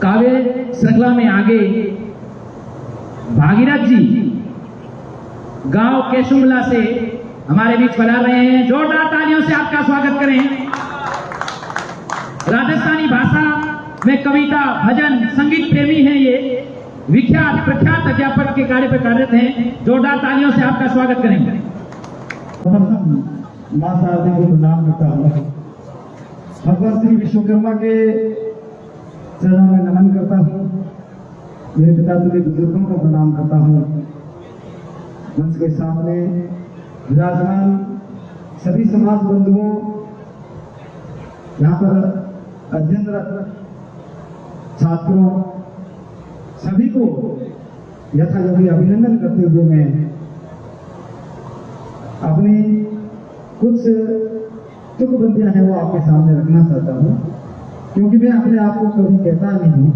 काव्य श्रृंखला में आगे भागीरथ जी गांव केशुमला से हमारे बीच पधार रहे हैं। जोरदार तालियों से आपका स्वागत करें। राजस्थानी भाषा में कविता, भजन, संगीत प्रेमी हैं ये, विख्यात प्रख्यात अध्यापक के कार्य पर कार्यरत हैं। जोरदार तालियों से आपका स्वागत करेंगे। मां शारदा को प्रणाम करता हूँ। भगवान श्री विश्वकर्मा के चरणों में नमन करता हूँ। मेरे पिता सभी बुजुर्गों को प्रणाम करता हूँ। मंच के सामने विराजमान सभी समाज बंधुओं, यहाँ पर अध्ययनरत छात्रों, सभी को यथायोग्य अभिनंदन करते हुए मैं अपनी कुछ तुकबंदियां हैं वो आपके सामने रखना चाहता हूँ, क्योंकि मैं अपने आप को कभी कहता नहीं हूँ।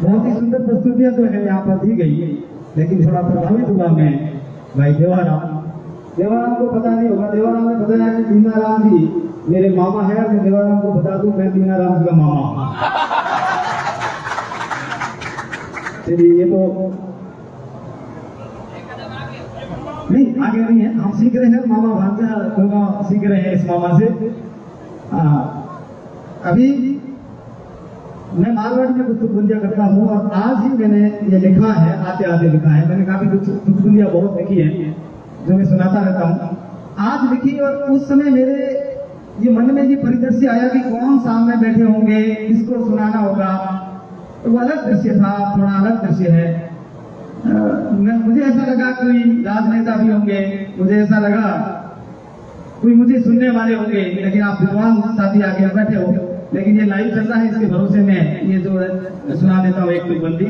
बहुत ही सुंदर प्रस्तुतियां तो है यहाँ पर दी गई, लेकिन थोड़ा प्रभावित हुआ मैं भाई देवाराम को पता नहीं होगा। देवाराम ने बताया कि दीनाराम जी मेरे मामा है। मैं देवाराम को बता दूं मैं दीनाराम जी का मामा हूँ। चलिए, ये तो नहीं, आगे नहीं है, हम सीख रहे हैं। मामा भांजा दोनों सीख रहे हैं इस मामा से। अभी मैं मारवाड़ में कुछ तुकबंदियां करता हूँ और आज ही मैंने ये लिखा है, आते आते लिखा है। मैंने काफी कुछ तुकबंदियां बहुत लिखी है जो मैं सुनाता रहता हूँ। आज लिखी और उस समय मेरे ये मन में ये परिदृश्य आया कि कौन सामने बैठे होंगे, किसको सुनाना होगा। तो वो अलग दृश्य था, थोड़ा अलग दृश्य है। मुझे ऐसा लगा कोई राजनेता भी होंगे, मुझे ऐसा लगा कोई मुझे सुनने वाले होंगे, लेकिन आप विद्वान साथी आगे बैठे हो। लेकिन ये लाइव चल रहा है, इसके भरोसे में ये जो सुना देता हूँ एक तुकबंदी।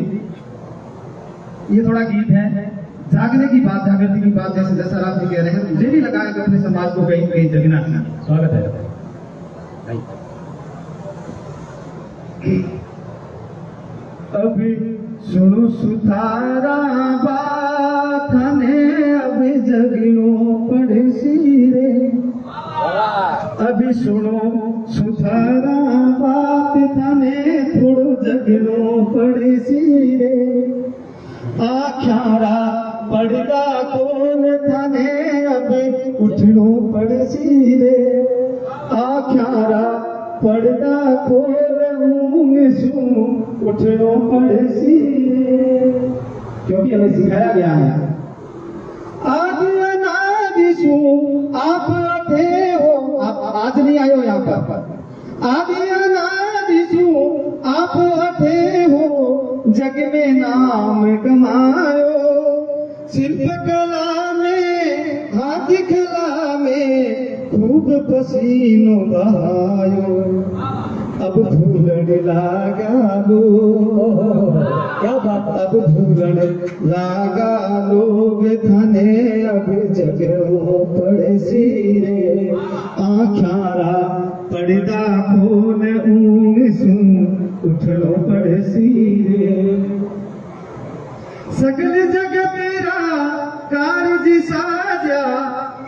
ये थोड़ा गीत है, जागने की बात, जागृति की बात, जैसे दशरथ जी कह रहे हैं। मुझे भी लगा है कि अपने समाज को कहीं कहीं जगना था। स्वागत है। अभी सुनो सुथारा बात ने, अभी जगनो पड़सी रे। अभी सुनो सुथारा बात थाने, थोड़ो जगनो पड़सी रे। आख्यारा पड़दा कोन थाने, अभी उठनो पड़सी रे। आख्यारा पड़दा खोल ऊँग सू, उठनो पड़सी रे। क्योंकि हमें सिखाया गया है आदि अनादि सू आप अठे हो। आप आज नहीं आए हो यहाँ पर। आदि अनादि सू आप अठे हो, जग में नाम कमायो। शिल्प कला में, हाथी कला में, खूब पसीनो बहायो। अब धूलण लागा लो, क्या बात। अब धूलण लागा लोग थाने, अब जगनो पड़सी रे। आख्यारा पड़दा खोल ऊँग सुन, उठनो पड़सी रे। सकल जग तेरा कारज साजा,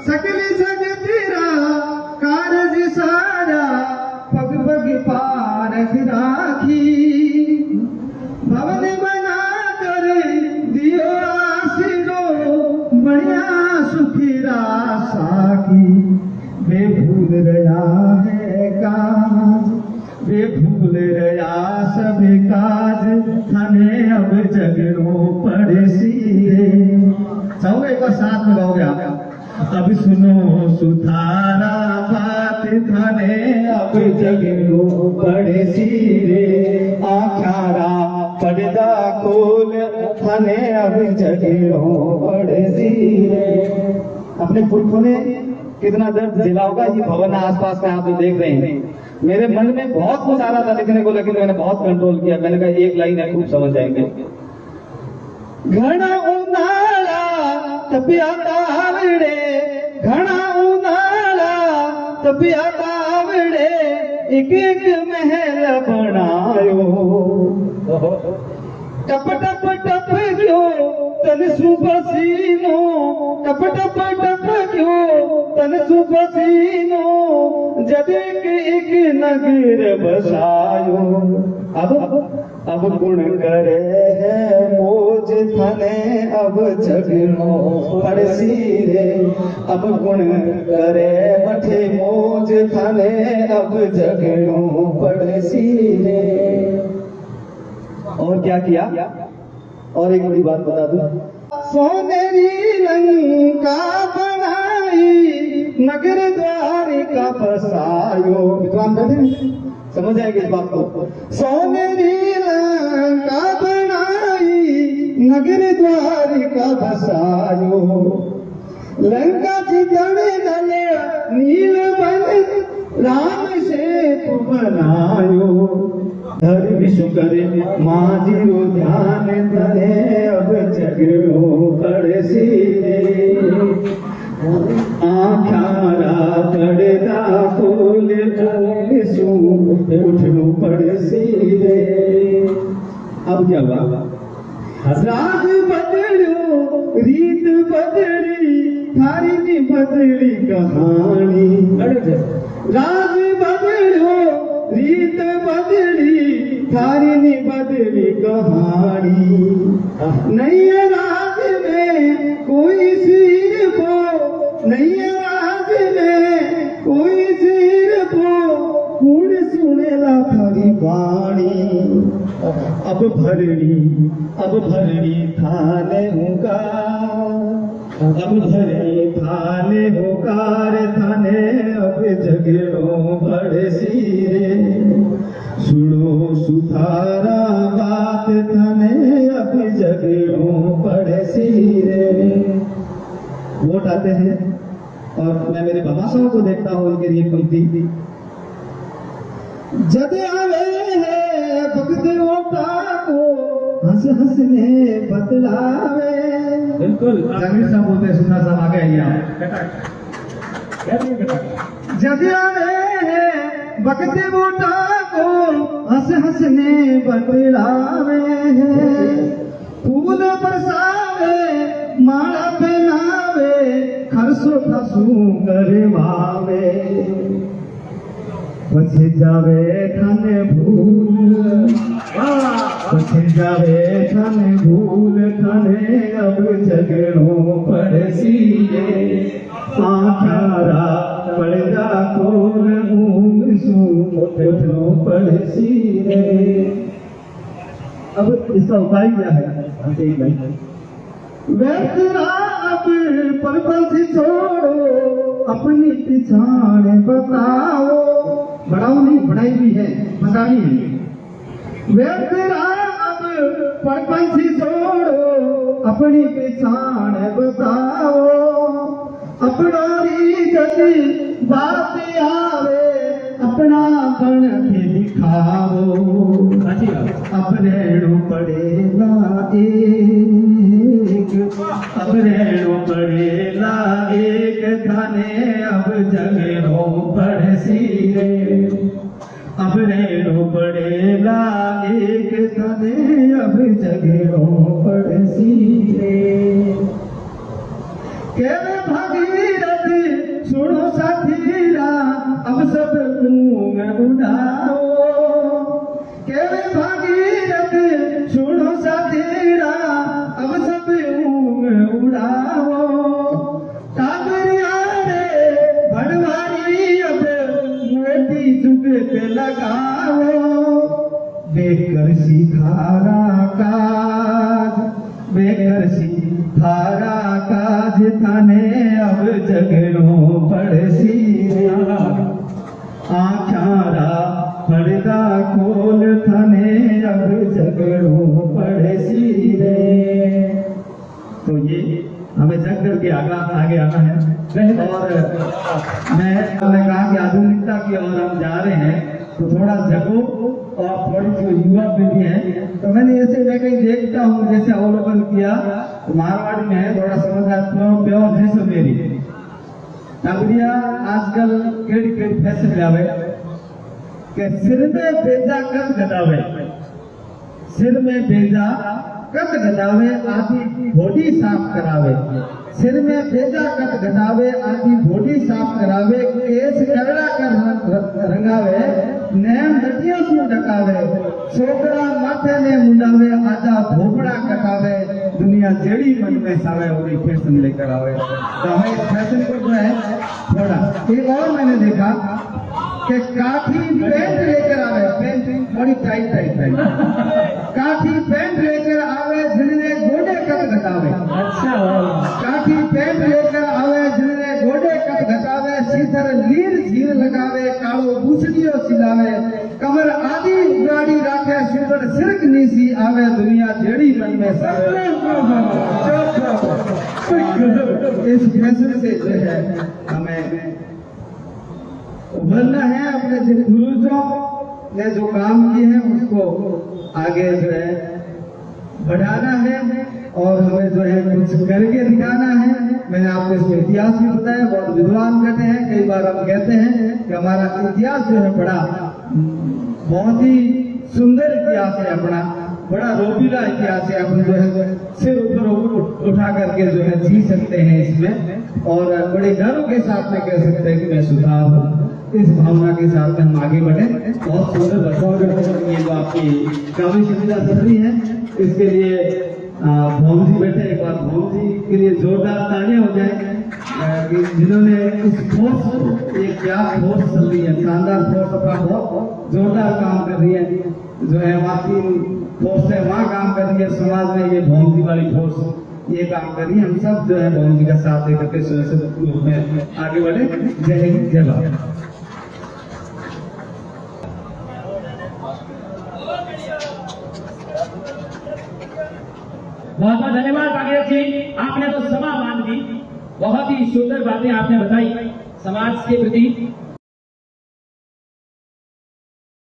सकल जग तेरा कारज साजा, पग पग पारख राखी। भवन बना कर दियो आशीरो, बढ़िया सुखी रासा की। वे भूल रहा है काज, वे भूल रहा सब काज, थाने अब जगनो पड़सी रे। चाहूंगा एक बार साथ में गाओगे आप। अब सुनो सुथारा बात थाने, अब जगनो पड़सी रे। आख्यारा पड़दा खोल थाने, अब जगनो पड़सी रे। अपने पुरखों ने कितना दर्द झेला होगा। ये भवन आसपास में आप जो देख रहे हैं, मेरे मन में बहुत कुछ आ रहा था लिखने को, लेकिन मैंने बहुत कंट्रोल किया। मैंने कहा एक लाइन है, खूब समझ जाएंगे। घना उनाला तपिया तावड़े, घना उनाला तपिया तावड़े, एक एक महल बनायो। टप टप टप क्यों तन सुपसीनो, टप टप टप क्यों तन सुपसीनो, जब एक नगर बसायो। अब गुण करे है मोज थाने अब झगड़ो पड़सी रे। अब गुण करे मठे मोज थाने अब झगड़ो पड़सी रे। और क्या किया? और एक बड़ी बात बता दूं, सोनेरी लंका बनाई नगर द्वारिका बसायो। विद्वान बैठे समझ आएगी इस बात को। सोनेरी लंका बनाई नगर द्वारिका बसायो। लंका जीतने दले नील बन राम से तू बनायो। हर विश्व करे माझी रो ध्यान धरे अब झगड़ो पड़सी रे। आख्यारा पड़दा फूल सू उठनो पड़सी रे। अब क्या हुआ? राग बदलो रीत बदली थारी की बदली कहानी। राग बदलो रीत बदली थारी नी बदली कहानी। नई राज में कोई सिर को, नई राज में कोई सिर को कौन सुनेला थारी वाणी। अब भरणी थाने होगा, अब भरणी थाने होकार थाने अब झगड़ो पड़सी रे। सुनो सुधारा बात थाने अब झगड़ो पड़सी रे। वोट आते हैं और मैं मेरे भाषाओं को देखता हूँ, उनके लिए पंक्ति जद आवे है भक्त वोटा को हंस हंसने बतलावे। बिल्कुल जागीर साहब बोलते हैं, सुना साहब आगे आइए आप। जद आवे है भक्त वोटा को हंस हंसने बतलावे है। फूल बरसावे माला पहनावे खरसो खसू करवावे। पछे जावे थाने भूल, पछे जावे थाने भूल थाने अब झगड़ो पड़सी रे। आख्यारा पड़दा खोल ऊंग सू उठनो पड़सी रे। अब इसका उपाय क्या है? वैतरा अब परपंथी छोड़ो अपनी पिछाड़ बताओ। बढ़ाओ नहीं, बढ़ाई भी है, बतानी है। वैतरा अब परपंथी छोड़ो अपनी पिछाड़ बताओ। अपनोरी जदी बात आवे अपना गण भी दिखाओ। अब रेणु पड़ेगा एक, अब रेणु पड़ेगा एक थाने अब झगड़ो पड़सी रे। अब रेणु पड़ेगा एक थाने अब झगड़ो पड़सी रे। केवे भगीरथ सुनो साथीरा अब सब ऊँग उड़ाओ। केवे भगीरथ सुनो साथीरा अब सब ऊँग उड़ाओ। टाबरिया रे भड़वारी अब मोती जुग पे लगाओ। बेकर सिखारा काज, बेकर सिखारा काज थाने अब झगड़ो पड़सी रे। आख्यारा पड़दा खोल थाने अब झगड़ो पड़सी रे। तो ये हमें जग करके आगे आना है। और मैंने कहा कि आधुनिकता की ओर हम जा रहे हैं तो थोड़ा जगो और थोड़ी जो युवा पीढ़ी है। तो मैंने ऐसे मैं कहीं देखता हूँ जैसे अवलोकन किया तो मारवाड़ी में है थोड़ा समझ प्योर जैसे मेरी टाबरिया आजकल केड़ी केड़ी फैशन लावे के सिर में बेजा कर गदावे। सिर में बेजा कट घटावे आधी घोड़ी साफ करावे, सिर में भेजा कट घटावे आधी घोड़ी साफ करावे, केस करड़ा कर रंगावे नैन नदियों से डकावे, छोकरा माथे ने मुंडावे आजा भोपड़ा कटावे, दुनिया जेड़ी मन में सावे वही फैशन लेकर आवे। तो हमें इस फैशन को जो है थोड़ा एक और मैंने देखा कि काठी पैंट लेकर आवे, पैंट थोड़ी टाइट काठी पैंट लेकर आवे जिन्हें गोडे कट घटावे। अच्छा काठी पैंट लेकर आवे जिन्हें गोडे कट घटावे, सीधर लीर झीर लगावे कालो बूसड़ियों सिलावे, कमर आदि उगाड़ी राखे सुंदर सिरक नीसी आवे, दुनिया जेड़ी मन में सावे। इस फैसले से जो है हमें उभरना है, अपने जिन गुरुजों ने जो काम किए हैं उसको आगे जो है बढ़ाना है और हमें जो है कुछ करके दिखाना है। मैंने आपको इसमें इतिहास भी बताया, बहुत विद्वान कहते हैं, कई बार हम कहते हैं कि हमारा इतिहास जो है बड़ा बहुत ही सुंदर इतिहास है अपना, बड़ा रोबीला इतिहास है। अपन जो है सिर ऊपर उठा करके जो है जी सकते हैं इसमें और बड़े गर्व के साथ में कह सकते हैं कि मैं सुधार हूँ। इस भावना के साथ में हम आगे बढ़े। बहुत सुंदर बचाव ये जो आपकी काफी सुविधा चल रही है, इसके लिए भौम जी बैठे, एक बार भौम जी के लिए जोरदार तालियां हो जाए कि जिन्होंने इस फोर्स को, ये क्या फोर्स चल रही है, शानदार फोर्स अपना बहुत जोरदार काम कर रही है, जो है हमारी फोर्स है वहाँ काम कर रही है समाज में, ये भौम जी वाली फोर्स ये काम कर रही है। हम सब जो है भौम जी का साथ लेकर के सुनिश्चित रूप में आगे बढ़े। जय हिंद, जय भारत। बहुत बहुत धन्यवाद भागीरथ जी, आपने तो सभा मान दी, बहुत ही सुंदर बातें आपने बताई समाज के प्रति।